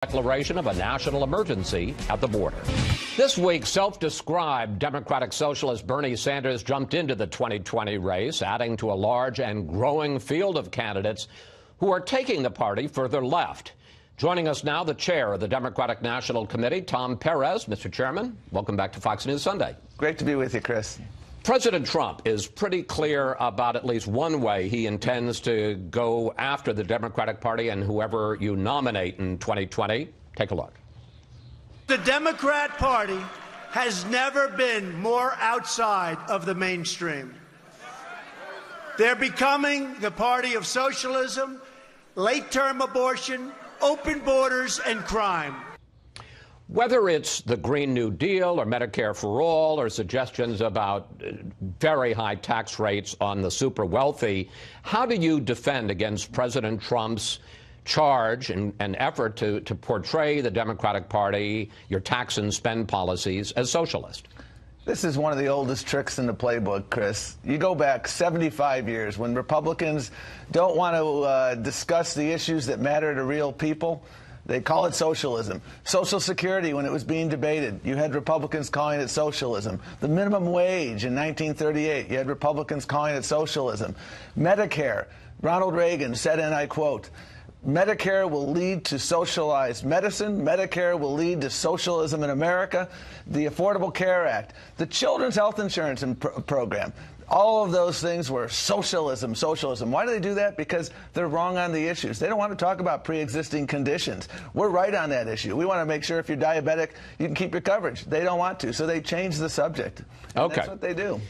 Declaration of a national emergency at the border. This week, self-described Democratic Socialist Bernie Sanders jumped into the 2020 race, adding to a large and growing field of candidates who are taking the party further left. Joining us now, the chair of the Democratic National Committee, Tom Perez. Mr. Chairman, welcome back to Fox News Sunday. Great to be with you, Chris. President Trump is pretty clear about at least one way he intends to go after the Democratic Party and whoever you nominate in 2020. Take a look. The Democrat Party has never been more outside of the mainstream. They're becoming the party of socialism, late-term abortion, open borders, and crime. Whether it's the Green New Deal or Medicare for All or suggestions about very high tax rates on the super wealthy, how do you defend against President Trump's charge and effort to portray the Democratic Party, your tax and spend policies, as socialist? This is one of the oldest tricks in the playbook, Chris. You go back 75 years when Republicans don't want to discuss the issues that matter to real people. They call it socialism. Social Security, when it was being debated, you had Republicans calling it socialism. The minimum wage in 1938, you had Republicans calling it socialism. Medicare, Ronald Reagan said, and I quote, "Medicare will lead to socialized medicine. Medicare will lead to socialism in America." The Affordable Care Act, the Children's Health Insurance Program. All of those things were socialism, socialism. Why do they do that? Because they're wrong on the issues. They don't want to talk about pre-existing conditions. We're right on that issue. We want to make sure if you're diabetic, you can keep your coverage. They don't want to, so they change the subject. Okay. That's what they do.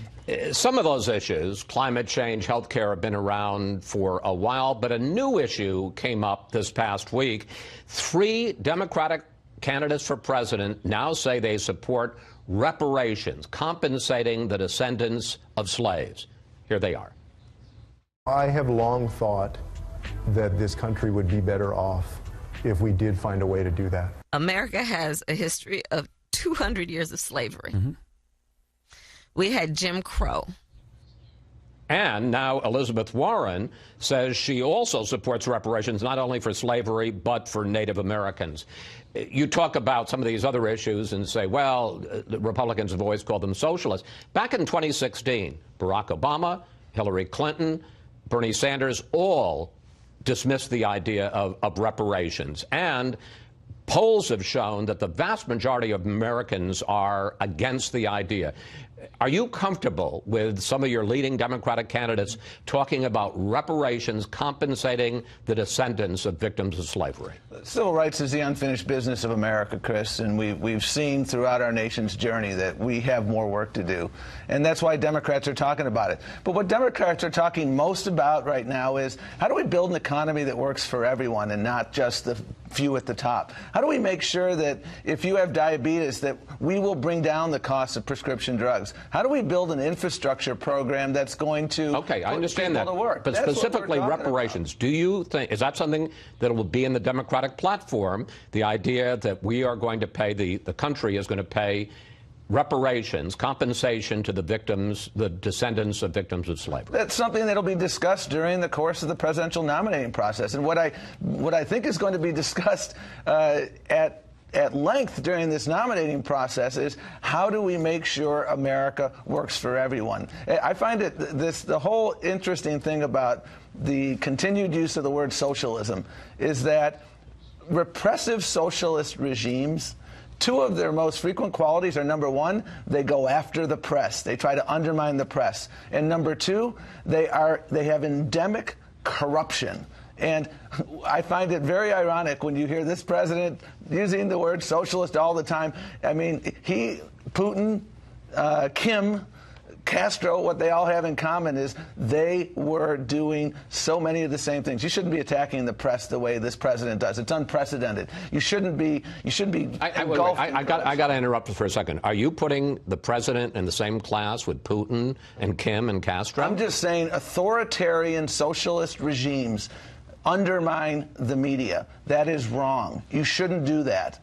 Some of those issues, climate change, health care, have been around for a while, but a new issue came up this past week. 3 Democratic candidates for president now say they support reparations, compensating the descendants of slaves. Here they are. I have long thought that this country would be better off if we did find a way to do that. America has a history of 200 years of slavery. Mm-hmm. We had Jim Crow. And now Elizabeth Warren says she also supports reparations not only for slavery, but for Native Americans. You talk about some of these other issues and say, well, the Republicans have always called them socialists. Back in 2016, Barack Obama, Hillary Clinton, Bernie Sanders all dismissed the idea of reparations. And polls have shown that the vast majority of Americans are against the idea. Are you comfortable with some of your leading Democratic candidates talking about reparations compensating the descendants of victims of slavery? Civil rights is the unfinished business of America, Chris, and we've seen throughout our nation's journey that we have more work to do. And that's why Democrats are talking about it. But what Democrats are talking most about right now is how do we build an economy that works for everyone and not just the few at the top? How do we make sure that if you have diabetes that we will bring down the cost of prescription drugs? How do we build an infrastructure program that's going to Okay, I understand that. To work? But that's specifically reparations, do you think, is that something that will be in the Democratic platform, the idea that we are going to pay, the country is going to pay reparations, compensation to the victims, the descendants of victims of slavery? That's something that will be discussed during the course of the presidential nominating process. And what I think is going to be discussed at length during this nominating process is how do we make sure America works for everyone? I find the whole interesting thing about the continued use of the word socialism is that repressive socialist regimes, 2 of their most frequent qualities are, number 1, they go after the press. They try to undermine the press. And number 2, they have endemic corruption. And I find it very ironic when you hear this president using the word socialist all the time. I mean, Putin, Kim, Castro, what they all have in common is they were doing so many of the same things. You shouldn't be attacking the press the way this president does. It's unprecedented. You shouldn't be. I got to interrupt for a second. Are you putting the president in the same class with Putin and Kim and Castro? I'm just saying authoritarian socialist regimes undermine the media. That is wrong. You shouldn't do that.